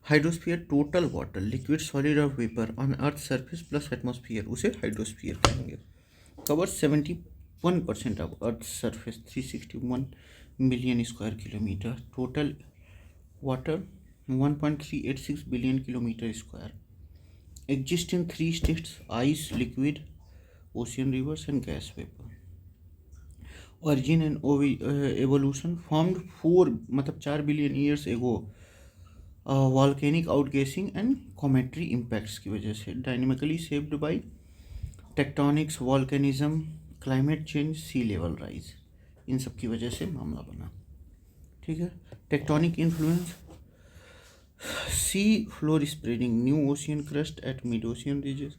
Hydrosphere total water, liquid, solid और vapour on earth surface plus atmosphere, उसे hydrosphere कहेंगे। Cover 71% of earth surface, 361 million square kilometre. Total water 1.386 billion kilometre square. Exist in 3 states: ice, liquid, ocean, rivers and gas vapour. origin and evolution formed 4 billion years ago, volcanic outgassing and cometary impacts की वजह से। Dynamically shaped by tectonics, volcanism, climate change, sea level rise, इन सब की वजह से मामला बना। ठीक है। Tectonic influence: sea floor spreading, new ocean crust at mid ocean ridges,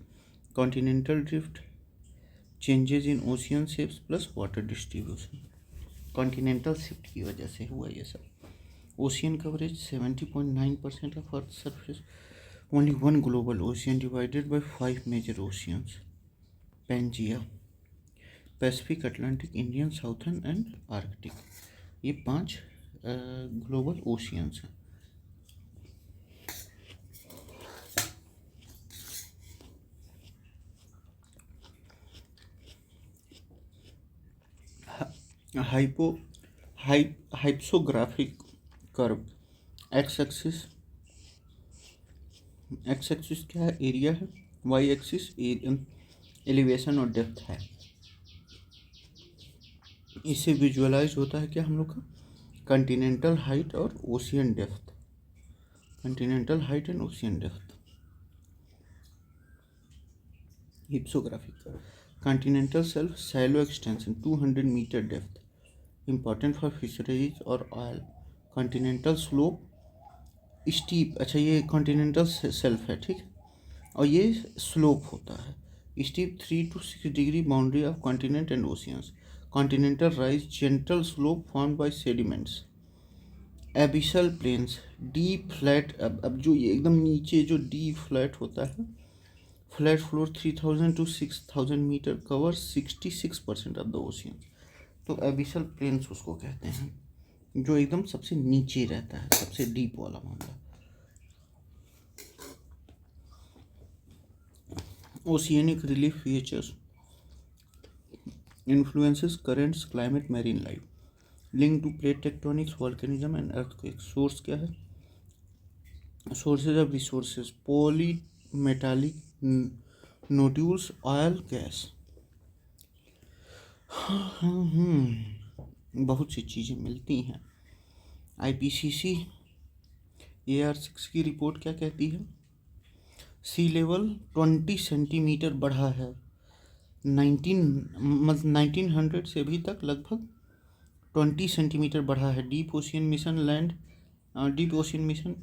continental drift, changes in ocean shapes plus water distribution. Continental shift की वजह से हुआ ये सब। Ocean coverage 70.9% of earth surface, only one global ocean divided by 5 major oceans. Pangaea, Pacific, Atlantic, Indian, Southern and Arctic, ये 5 global oceans हैं। Hypo hypsographic curve, X axis क्या है? एरिया है। वाई एक्सिस एलिवेशन और depth है। इससे visualise होता है क्या हम लोग का? कॉन्टिनेंटल हाइट और ocean depth. Continental height and ocean depth. Hypsographic continental shelf shallow extension 200 metre depth, important for fisheries और ऑयल। कॉन्टिनेंटल स्लोप स्टीप, अच्छा ये कॉन्टिनेंटल शेल्फ है, ठीक। और ये स्लोप होता है steep 3 to 6 degree boundary of continent and oceans. Continental rise gentle slope form by sediments. Abyssal plains deep flat, अब जो ये एकदम नीचे जो डीप फ्लैट होता है, flat floor 3000 to 6000 metre, cover 66% of the ocean. तो एबिसल प्लेन्स उसको कहते हैं जो एकदम सबसे नीचे रहता है, सबसे डीप वाला मामला। Oceanic relief features influences currents, climate, marine life. Link to plate tectonics, volcanism and earthquake. Source क्या है? Sources of resources poly metallic nodules, oil, gas. बहुत सी चीज़ें मिलती हैं। IPCC AR6 की रिपोर्ट क्या कहती है? सी लेवल 20 सेंटीमीटर बढ़ा है 1900 से अभी तक, लगभग 20 सेंटीमीटर बढ़ा है। Deep ocean mission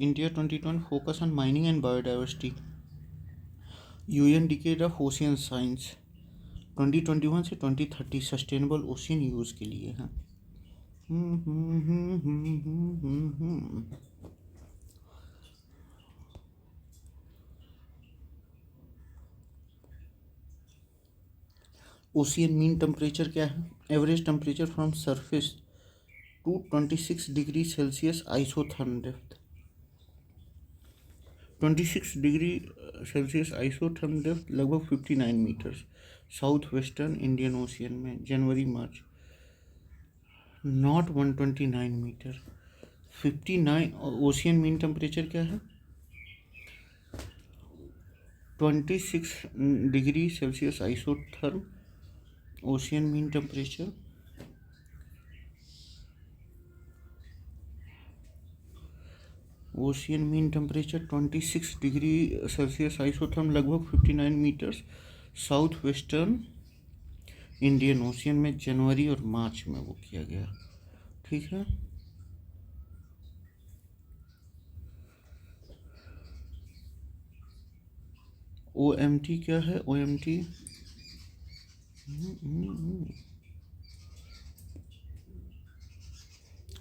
India 2020 focus on mining and biodiversity. UN decade of ocean science 2021 से 2030 सस्टेनेबल ओशियन यूज़ के लिए है। ओशियन मीन टेम्परेचर क्या है? Average temperature from surface to 26 degree Celsius isotherm depth. 26 degree Celsius isotherm depth लगभग 59 metres, south western Indian ocean में जनवरी मार्च। Not 129 metre, 59। Ocean mean temperature क्या है? 26 degree Celsius isotherm ocean mean temperature. Ocean mean temperature 26 degree Celsius isotherm लगभग 59 metres, south western Indian ocean में जनवरी और मार्च में वो किया गया, ठीक है। OMT क्या है? OMT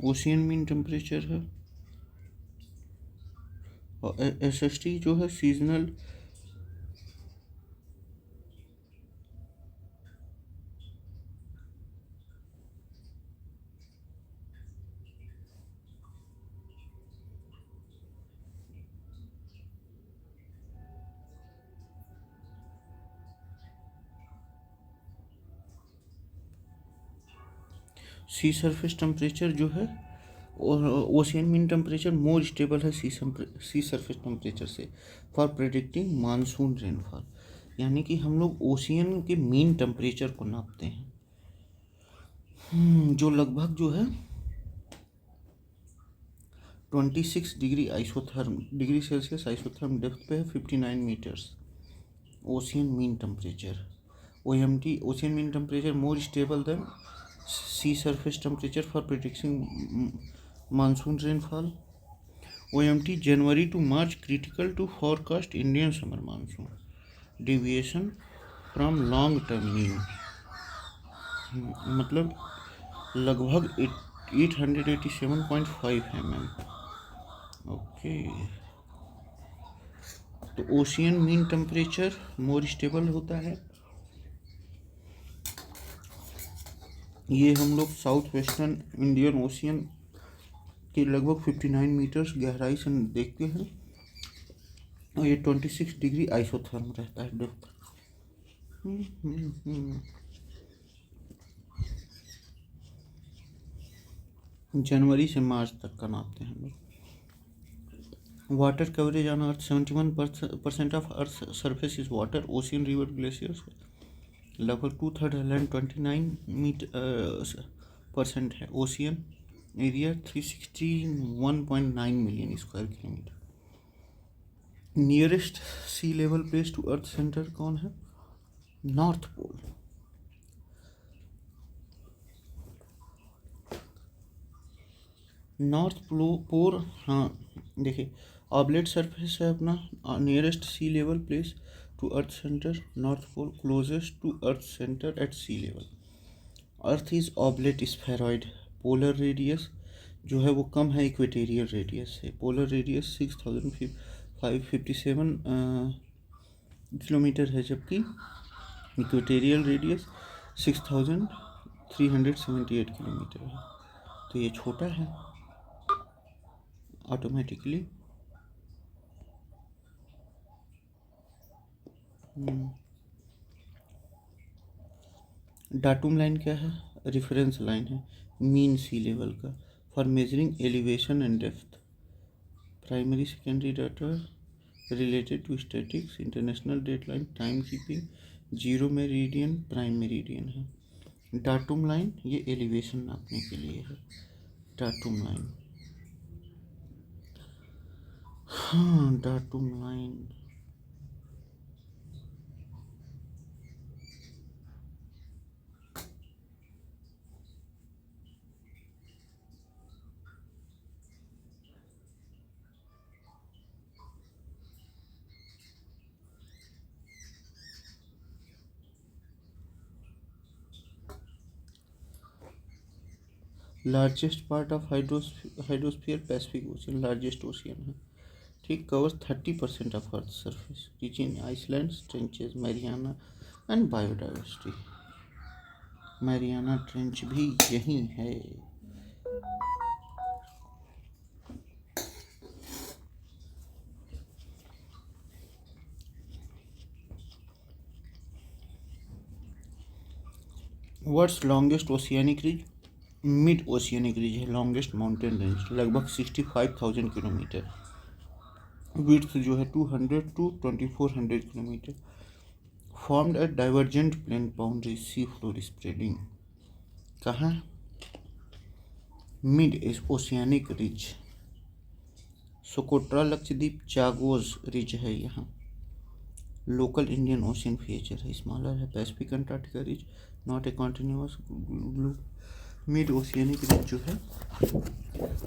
ओशियन मीन टेम्परेचर है। और SST जो है सीजनल सी सरफेस टेम्परेचर जो है और ocean mean temperature more stable है सी सरफेस टेम्परेचर से फॉर प्रेडिक्टिंग मानसून रेनफॉल। यानी कि हम लोग ओशियन के मीन टेम्परेचर को नापते हैं, जो लगभग जो है 26 डिग्री सेल्सियस आइसोथर्म डेप्थ पे है, 59 metres ocean mean temperature. OMT ocean mean temperature more stable than sea surface temperature for predicting monsoon rainfall. OMT January to March critical to forecast Indian summer monsoon deviation from long term mean, मतलब लगभग 887.5 mm। Okay, तो ocean mean temperature more stable होता है। ये हम लोग south western Indian ocean के लगभग 59 मीटर्स गहराई से देखते हैं और ये 26 डिग्री आइसोथर्म रहता है डेप्थ। जनवरी से मार्च तक का नापते हैं हम लोग। Water coverage on earth 71% of earth surface is water. Ocean river glaciers लगभग 2/3 लैंड 29% है। Ocean area 361.9 million square kilometre. Nearest sea level place to earth centre कौन है? North pole. नॉर्थ पोल, हाँ देखिए, ऑब्लेट सरफेस है अपना। Nearest sea level place to earth centre north pole, closest to earth centre at sea level. Earth is oblate spheroid. Polar radius जो है वो कम है इक्वेटेरियल रेडियस से। पोलर रेडियस 6557 किलोमीटर है, जबकि इक्वेटेरियल रेडियस 6378 किलोमीटर है। तो ये छोटा है ऑटोमेटिकली। डाटूम लाइन क्या है? रेफरेंस लाइन है मीन सी लेवल का for measuring elevation and depth. Primary secondary data related to statics, international dateline, time keeping, zero meridian, prime meridian है। डाटूम लाइन ये एलिवेशन नापने के लिए है। डाटूम लाइन, हाँ datum line. Largest part of hydrosphere Pacific ocean, largest ocean है, ठीक। Covers 30% of earth surface, reaching islands, trenches, Mariana and biodiversity. Mariana trench भी यहीं है। World's longest oceanic ridge? Mid oceanic ridge है longest mountain range, लगभग 65,000 kilometre. Width जो है 200 to 2400 kilometre. Formed at divergent plane boundary, sea floor spreading. कहाँ? Mid oceanic ridge, Socotra Lakshadweep, Chagos ridge है यहाँ। लोकल इंडियन ओशियन फीचर है, smaller है। Pacific Antarctica ridge not a continuous glue. Mid oceanic ridge जो है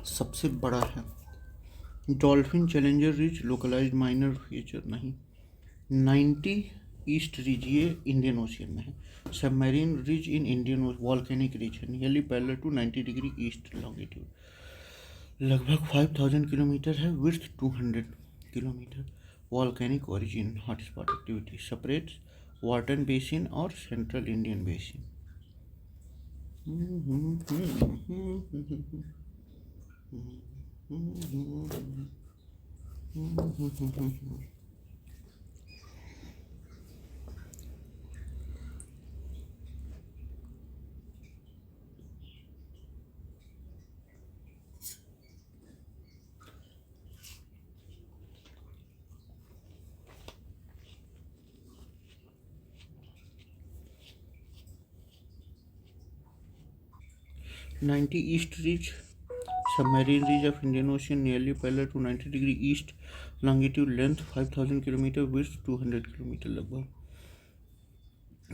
सबसे बड़ा है। Dolphin challenger ridge localised minor feature नहीं। 90 ईस्ट रिज ये इंडियन ओशियन में है। Submarine ridge in Indian volcanic ridge है, nearly parallel to 90 degree east longitude, लगभग 5000 किलोमीटर है। Width 200 kilometre. Volcanic origin, hotspot activity, separates Wharton basin और central Indian basin. 90 East Ridge, submarine ridge of Indian Ocean, nearly parallel to 90° east longitude, length 5000 km, width 200 km लगभग.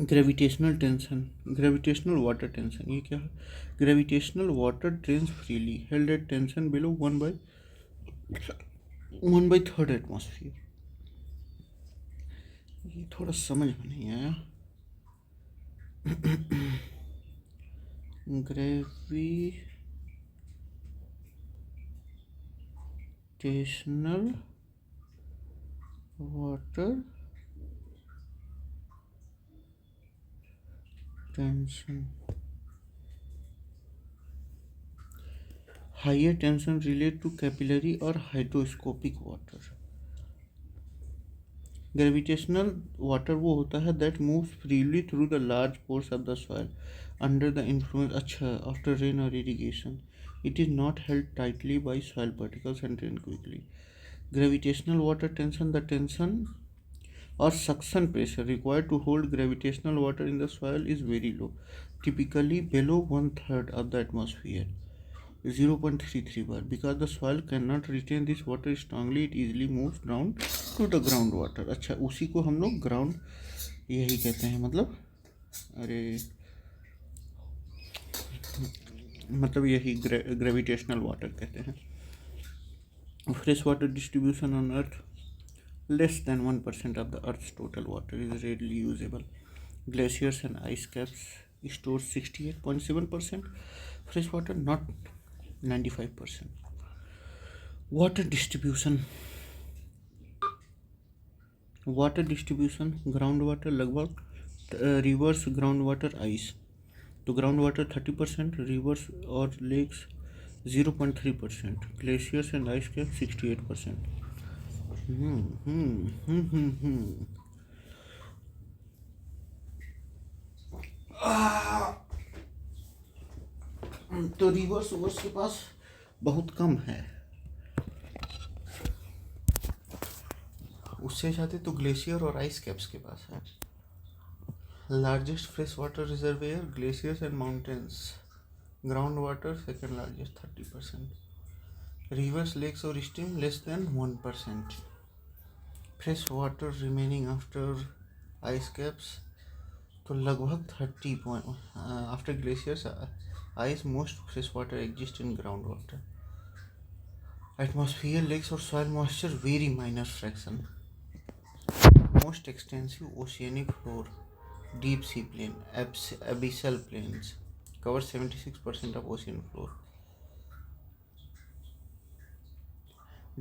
Gravitational tension, gravitational water tension, ये क्या है? Gravitational water drains freely, held at tension below 1/3 atmosphere. ये थोड़ा समझ में नहीं आया. Gravitational water tension, higher tension relate to capillary और हाइड्रोस्कोपिक वाटर. ग्रेविटेशनल वाटर वो होता है that moves freely through the large pores of the soil under the influence, अच्छा, आफ्टर रेन और irrigation. It is not held tightly by soil particles and drain quickly. Gravitational water tension, the tension or suction pressure required to hold gravitational water in the soil is very low, typically below 1/3 of the atmosphere, 0.33 bar. Because the soil cannot retain this water strongly, it easily moves down to the groundwater. अच्छा, उसी को हम लोग ground यही कहते हैं, मतलब यही ग्रेविटेशनल वाटर कहते हैं. Fresh water distribution on earth, less than 1% of the Earth's total water is readily usable. Glaciers and ice caps store 68.7% fresh water, not 95%. Water distribution, groundwater लगभग रिवर्स ग्राउंड वाटर आइस. तो ground water 30%, rivers और lakes 0.3%, glaciers and ice cap 68%. तो reverse overs के पास बहुत कम है. उससे ज़्यादा तो ग्लेशियर और आइस कैप्स के पास है. Largest fresh water reservoir, glaciers and mountains. Ground water second largest 30%. Rivers, lakes और stream less than 1%. Fresh water remaining after ice caps, तो लगभग 30 after glaciers ice most fresh water exist in ground water. Atmosphere, lakes और soil moisture very minor fraction. Most extensive oceanic floor, deep sea plain, abyssal plains cover 76% of ocean floor.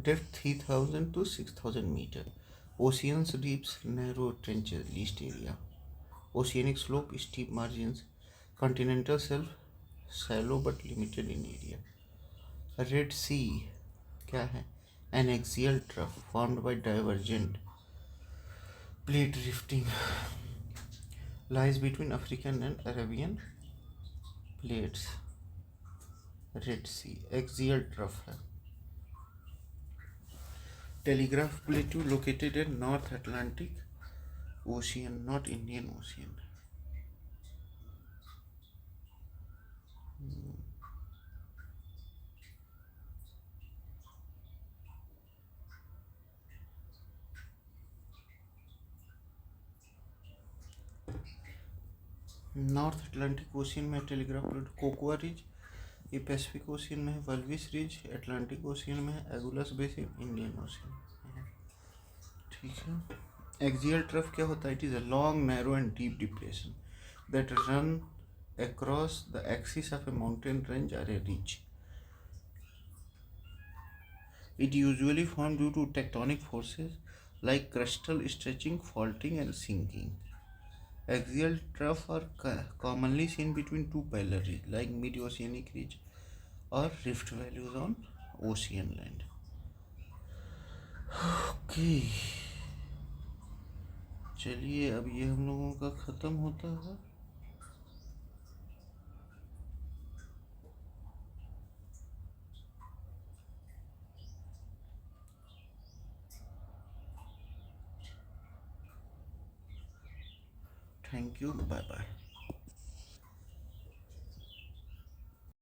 Depth 3000 to 6000 meter. Oceans deeps, narrow trenches, least area. Oceanic slope, steep margins. Continental shelf, shallow but limited in area. Red Sea क्या है? An axial trough formed by divergent plate rifting. Lies between African and Arabian plates. Red Sea axial trough है. Telegraph Plateau located in North Atlantic Ocean, not Indian Ocean. North Atlantic ocean में telegraph प्लेटो, cocoa ridge, ये Pacific ocean में है. वल्विस ridge Atlantic ocean में है. एगुलस basin Indian ocean. ठीक है. Axial trough क्या होता है? It is a long, narrow and deep depression that run across the axis of a mountain range or a ridge. It usually formed due to tectonic forces like crustal stretching, faulting, and sinking. Axial troughs are commonly seen between two parallel ridges like mid-oceanic ridge or rift valleys on ocean land. Okay. चलिए अब ये हम लोगों का ख़त्म होता है. Thank you, bye bye.